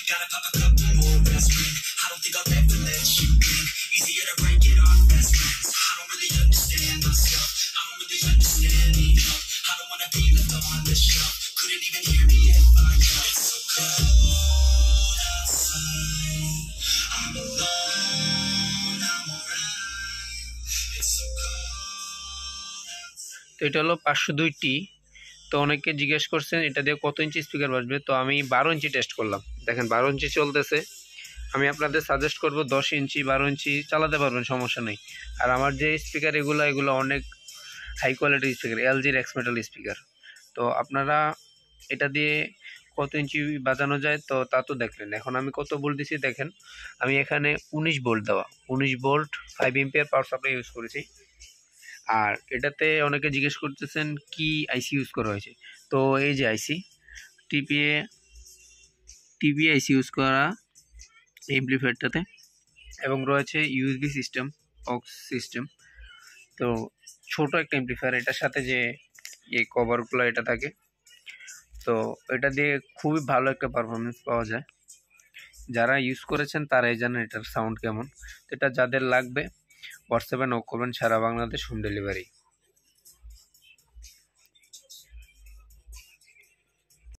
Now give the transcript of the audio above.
Gotta pop a couple more aspirin. I don't think I'll ever let you in. Easier to break it off best friends. I don't really understand myself. I don't really understand enough. I don't wanna be left on the shelf. Couldn't even hear me if I yelled. It's so cold outside. I'm alone. I'm alright. It's so cold outside. তো এটা হলো 502টি। তো অনেকে জিজ্ঞেস করছেন এটা দিয়ে কত ইঞ্চি স্পিকার বাজবে। তো আমি 12 ইঞ্চি টেস্ট করলাম, দেখেন 12 ইঞ্চি চলতেছে। আমি আপনাদের সাজেস্ট করব 10 ইঞ্চি 12 ইঞ্চি চালাতে পারবেন, সমস্যা নেই। আর আমার যে স্পিকার এগুলো অনেক হাই কোয়ালিটির স্পিকার, এলজির এক্সমেটাল স্পিকার। তো আপনারা এটা দিয়ে কত ইঞ্চি বাজানো যায় তো তা তো দেখলেন। এখন আমি কত ভোল্ট দিছি দেখেন, আমি এখানে 19 ভোল্ট দেওয়া, 19 volt 5 ampere power supply use করেছি। আর এটাতে অনেকে জিজ্ঞেস করতেছেন কি আইসি ইউজ করা হয়েছে। তো এই যে আইসি টিপি আইসি ইউজ করা এমপ্লিফায়ারটাতে, এবং রয়েছে ইউএসবি সিস্টেম, অক্স সিস্টেম। তো ছোট একটা এমপ্লিফায়ার, এটার সাথে যে এই কভারগুলো এটা থাকে। তো এটা দিয়ে খুবই ভালো একটা পারফরমেন্স পাওয়া যায়। যারা ইউজ করেছেন তারাই জানেন এটার সাউন্ড কেমন। তো এটা যাদের লাগবে হোয়াটসঅ্যাপে নক করবেন, সারা বাংলাদেশ হোম ডেলিভারি।